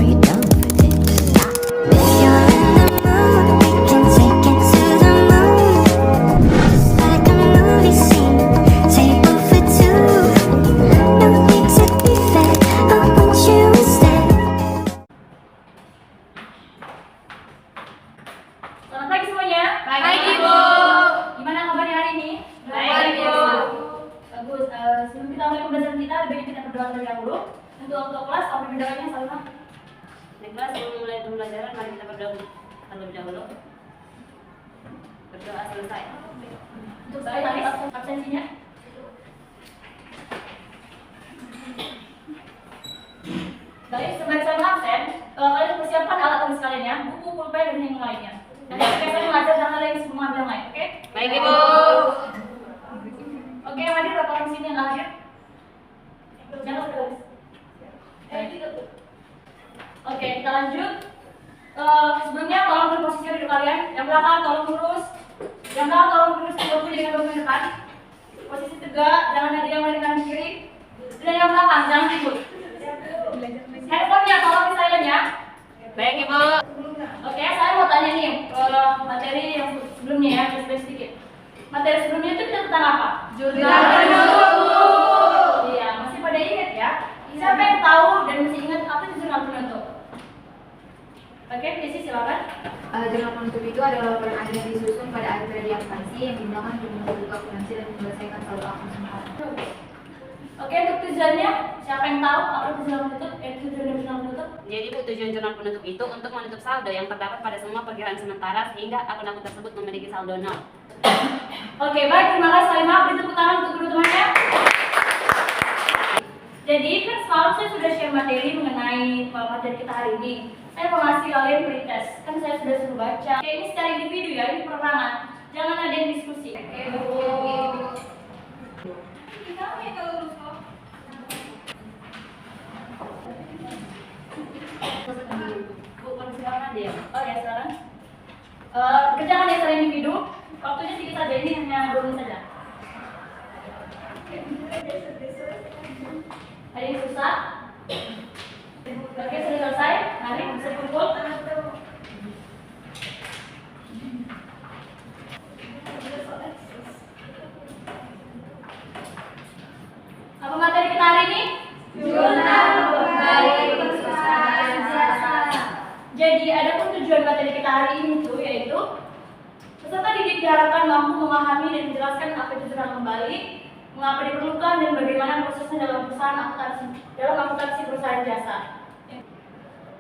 you don't forget. If you're in the mood, we can take it to the moon. Just like a movie scene, table for two. No need to be fed, I want you instead. Selamat pagi semuanya. Pagi, Bu. Gimana kabarnya hari ini? Baik, Bu. Bagus. Sebelum kita mulai pembelajaran kita, lebih baik kita berdoa terlebih dahulu. Untuk waktu kelas, apa berdoanya Salma? Baik, kelas sebelum mulai pembelajaran, mari kita berdoa terlebih dahulu. Berdoa selesai. Untuk sekretaris absensinya. Baik, sebagai Salma absen, kalian persiapkan alat tulis kalian ya, buku, pulpen, dan yang lainnya. Nanti ketika saya mengajar, jangan ada yang sebelum mengambil yang lain, oke? Baik, Ibu. Oke, yang hadir berapa orang sini yang nggak hadir? Jangan terus. Oke, kita lanjut. Sebelumnya tolong berposisi duduk kalian. Yang belakang tolong lurus. Yang belakang tolong lurus ke bahu dengan bahu depan. Posisi tegak, jangan ada yang lain kanan kiri. Dan yang belakang jangan ribut. Handphone-nya tolong di silent ya. Baik, Ibu. Oke, saya mau tanya nih materi yang sebelumnya ya, flashback sedikit. Materi sebelumnya itu kita tentang apa? Jurnal penutup. Iya, masih pada ingat ya? Siapa yang tahu dan masih ingat apa itu jurnal penutup? Oke, Desi silakan. Jurnal penutup itu adalah laporan akhir yang disusun pada akhir periode akuntansi yang digunakan untuk membuka akuntansi dan menyelesaikan saldo akun sementara. Oke, untuk tujuannya, siapa yang tahu apa itu jurnal penutup? Tujuan jurnal penutup? Jadi, Bu, tujuan jurnal penutup itu untuk menutup saldo yang terdapat pada semua perkiraan sementara sehingga akun-akun tersebut memiliki saldo nol. Oke, baik, terima kasih Salimah. Beri tepuk tangan untuk kedua temannya. Jadi, kan semalam saya sudah share materi mengenai materi kita hari ini. Saya mau ngasih kalian pretest. Kan saya sudah suruh baca. Oke, ini secara individu ya, ini perorangan. Jangan ada yang diskusi. Oke, Bu. Kamu yang kalau lulus kok. Bu, silakan dia. Oh ya, silakan. Kerjakan yang secara individu. Waktunya sedikit saja, ini hanya 2 menit saja. Ada yang susah? Oke, sudah selesai. Mari bisa kumpul. Apa materi kita hari ini? Jurnal pembalik usaha jasa. Jadi, adapun tujuan materi kita hari ini itu yaitu peserta didik diharapkan mampu memahami dan menjelaskan apa itu jurnal pembalik, mengapa diperlukan dan bagaimana prosesnya dalam akuntansi perusahaan jasa.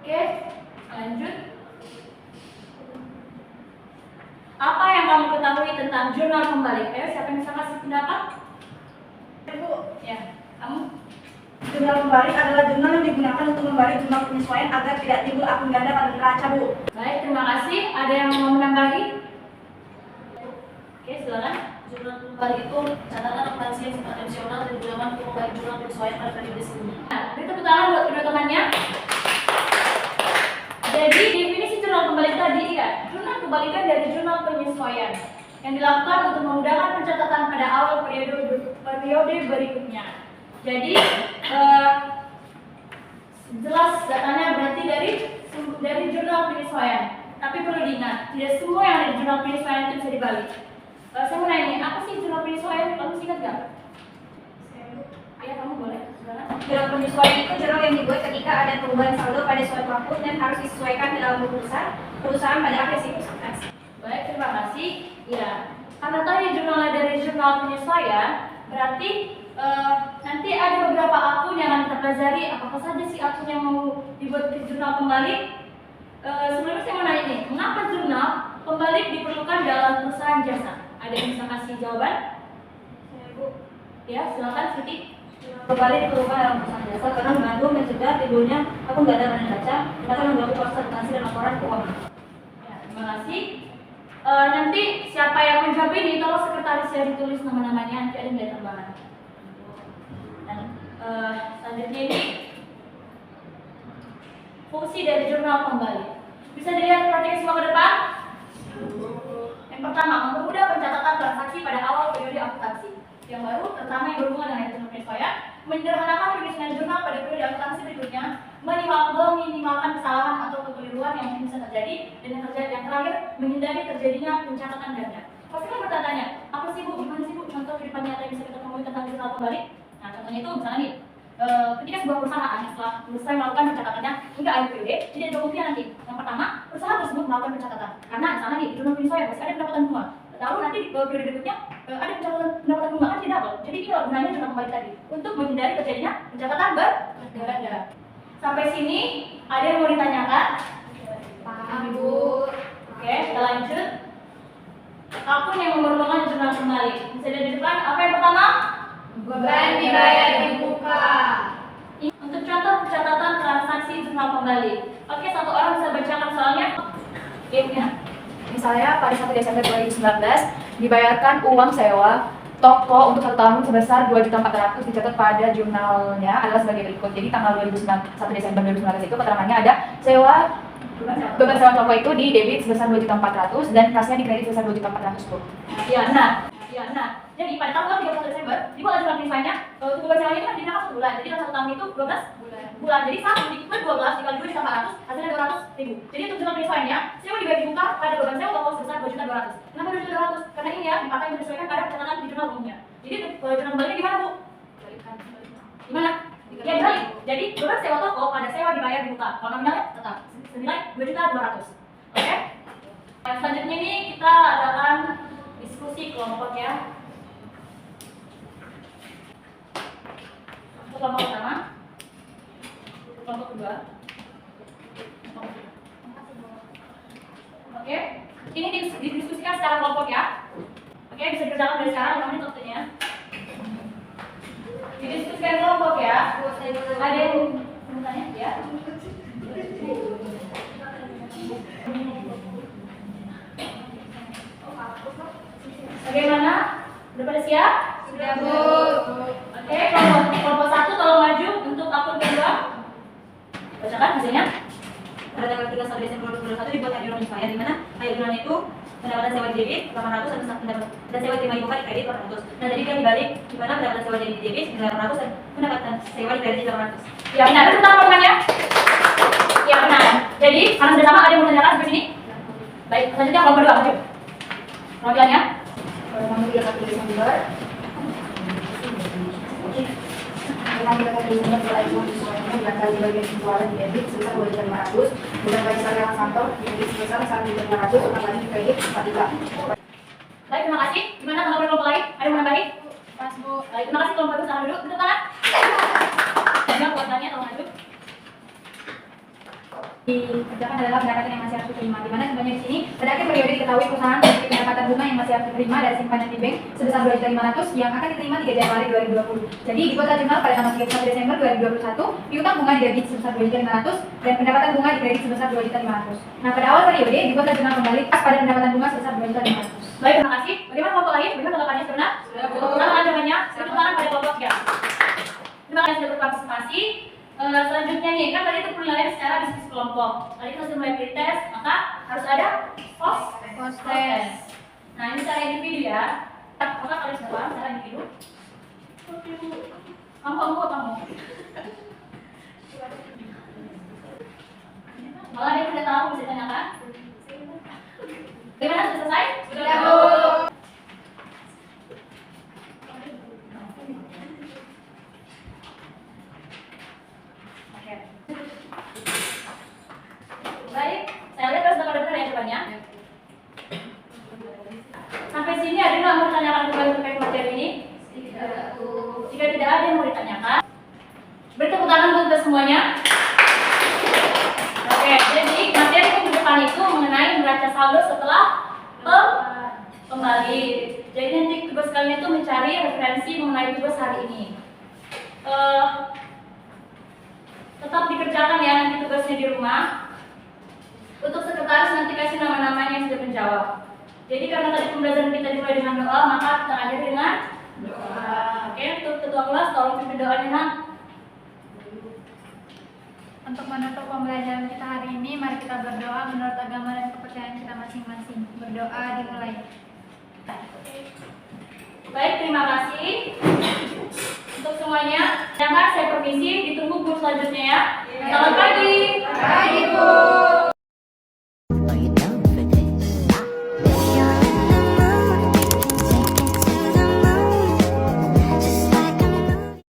Oke, lanjut. Apa yang kamu ketahui tentang jurnal pembalik? Ayo, siapa yang bisa kasih pendapat? Bu, Ya, kamu. jurnal pembalik adalah jurnal yang digunakan untuk membalik jumlah penyesuaian agar tidak timbul akun ganda pada neraca, Bu. Baik, terima kasih. Ada yang mau menambahi? Oke, silakan. Jurnal pembalik itu catatan akuntansi yang sifatnya opsional dan digunakan untuk membalik jurnal penyesuaian pada periode sebelumnya. Nah, beri tepuk tangan buat kedua temannya. Jadi, definisi jurnal pembalik tadi ya, jurnal kebalikan dari jurnal penyesuaian yang dilakukan untuk memudahkan pencatatan pada awal periode berikutnya. Jadi, jelas datanya berarti dari jurnal penyesuaian. Tapi perlu diingat, tidak semua yang ada di jurnal penyesuaian itu bisa dibalik. Saya mau nanya, apa sih jurnal penyesuaian? Kamu ingat nggak? Ya, kamu boleh. Silakan. Jurnal penyesuaian itu jurnal yang dibuat ketika ada perubahan saldo pada suatu akun dan harus disesuaikan dalam buku besar perusahaan pada akhir siklus akuntansi. Baik, terima kasih. Ya, karena tadi jurnalnya dari jurnal penyesuaian, berarti nanti ada beberapa akun yang akan kita pelajari. Apakah saja sih akun yang mau dibuat ke jurnal pembalik? Sebelumnya saya mau nanya nih, mengapa jurnal pembalik diperlukan dalam perusahaan jasa? Ada yang bisa kasih jawaban? Ya, silakan Siti. Kembali diperlukan dalam perusahaan jasa karena membantu mencegah timbulnya akun ganda pada neraca dan akan mengganggu proses akuntansi dan laporan keuangan. Ya, terima kasih. Nanti siapa yang menjawab ini, tolong sekretaris yang ditulis nama-namanya, nanti ada nilai tambahan. Dan selanjutnya ini fungsi dari jurnal pembalik. Bisa dilihat perhatikan semua ke depan. Yang pertama, mempermudah pencatatan transaksi pada awal periode akuntansi. Yang baru, terutama yang berhubungan dengan jurnal penyesuaian, menyederhanakan penyusunan jurnal pada periode akuntansi berikutnya, meminimalkan yang mungkin bisa terjadi, dan yang terakhir menghindari terjadinya pencatatan ganda. Pasti kan bertanya, apa sih Bu, gimana sih Bu contoh kehidupan nyata yang bisa kita temui tentang jurnal pembalik? Nah contohnya itu misalnya nih, ketika sebuah perusahaan setelah selesai melakukan pencatatannya hingga akhir periode, jadi ada kemungkinan nanti. Yang pertama, perusahaan tersebut melakukan pencatatan, karena misalnya nih di jurnal penyesuaian masih ada pendapatan bunga. Lalu nanti di periode berikutnya ada pencatatan pendapatan bunga kan tidak double. Jadi inilah gunanya jurnal pembalik tadi untuk menghindari terjadinya pencatatan berganda. Sampai sini ada yang mau ditanyakan? Paham, Bu. Oke, kita lanjut. Akun yang memerlukan jurnal pembalik. Bisa dilihat di depan. Apa yang pertama? Beban dibayar di muka. Untuk contoh pencatatan transaksi jurnal pembalik. Oke, satu orang bisa bacakan soalnya. Gamenya. Misalnya pada 1 Desember 2019 dibayarkan uang sewa toko untuk 1 tahun sebesar 2.400.000 dicatat pada jurnalnya adalah sebagai berikut. Jadi tanggal 1 Desember 2019 itu keterangannya ada beban sewa toko itu di debit sebesar 2.400.000 dan kasnya di kredit sebesar 2.400.000 Bu. Nah, jadi pada tanggal 31 Desember dibuat jurnal penyesuaiannya. Untuk beban sewanya itu kan dinaikkan 1 bulan. Jadi dalam 1 tahun itu 12 bulan. Jadi 1 dikali 12 dikali 2.400 hasilnya 200.000. Jadi untuk jurnal penyesuaiannya, sewa dibagi buka pada beban sewa toko sebesar 2.200.000. Kenapa 2.200.000? Karena ini ya dipakai untuk menyesuaikan pada pencatatan di jurnal umumnya. Jadi jurnal pembaliknya gimana Bu? Gimana? Ya dibalik. Jadi beban sewa toko pada sewa dibayar di buka. Kalau nominalnya tetap senilai 2.200.000. Oke? Yang selanjutnya ini kita adakan diskusi kelompok ya. Untuk kelompok pertama, kelompok kedua. Oke, ini didiskusikan secara kelompok ya. Oke, bisa dikerjakan dari sekarang, 5 menit waktunya. Didiskusikan kelompok ya. Ada yang bertanya ya? Bagaimana? Udah pada siap? Sudah, Bu. Oke, kelompok 1 tolong maju untuk akun kedua. Bacakan hasilnya. Pada tanggal 31 Desember 2021 dibuat jurnal penyesuaian di mana ayat jurnalnya itu pendapatan sewa di debit 800 dan sewa terima ibu di kredit 800. Nah, jadi kan dibalik di mana pendapatan sewa di debit 900 dan pendapatan sewa di kredit 800. Ya benar, tentang teman-temannya. Ya benar. Jadi, karena sudah sama ada yang mau tanyakan sampai sini? Baik, selanjutnya kelompok kedua maju. Penampilannya. Pada tanggal 31 Desember setelah itu semuanya bulan kali bagian penjualan di debit sebesar 2.500.000, bulan bagi karyawan kantor di debit sebesar 1.500.000, utang lagi di kredit 4.000. Baik, terima kasih. Gimana tanggapan kelompok lain? Ada yang menambahi? Pas, Bu. Baik, terima kasih kelompok itu sama dulu. Tepuk tangan. Jangan kuatannya tolong maju. Dikerjakan adalah pendapatan yang masih harus diterima, di mana sebenarnya di sini pada akhir periode diketahui perusahaan memiliki pendapatan bunga yang masih harus diterima dari simpanan di bank sebesar 2.500.000 yang akan diterima 3 Januari 2020. Jadi dibuatlah jurnal pada tanggal 31 Desember 2021, piutang bunga di debit sebesar 2.500.000 dan pendapatan bunga di kredit sebesar 2.500.000. Nah, pada awal periode dibuatlah jurnal kembali pas pada pendapatan bunga sebesar 2.500.000. Baik, terima kasih. Bagaimana kelompok lain? Bagaimana tanggapannya sebenarnya? Tanggapan jawabannya. Tepuk tangan pada kelompok 3. Terima kasih sudah berpartisipasi. Selanjutnya nih, kan tadi itu penilaian secara diskusi kelompok. Tadi kita sudah mulai pretest, maka harus ada post test. Nah, ini secara individu ya. Maka kalian sudah paham secara individu. Kamu. Kalau ada yang tidak tahu bisa tanyakan. Gimana, sudah selesai? Sudah, Bu. Baik, saya lihat harus benar ya jawabannya. Sampai sini ada yang mau ditanyakan kembali terkait materi ini? Jika tidak ada yang mau ditanyakan, beri tepuk tangan untuk kita semuanya. Oke, jadi materi minggu depan itu mengenai neraca saldo setelah kembali. Jadi nanti tugas kalian itu mencari referensi mengenai tugas hari ini. Tetap dikerjakan ya nanti tugasnya di rumah. Untuk sekretaris nanti kasih nama-namanya yang sudah menjawab. Jadi karena tadi pembelajaran kita dimulai dengan doa, maka kita akhiri dengan doa. Oke, untuk ketua kelas tolong pimpin doanya Nak. Untuk menutup pembelajaran kita hari ini, mari kita berdoa menurut agama dan kepercayaan kita masing-masing. Berdoa dimulai. Baik, terima kasih untuk semuanya. Jangan saya permisi, ditunggu guru selanjutnya ya. Selamat pagi.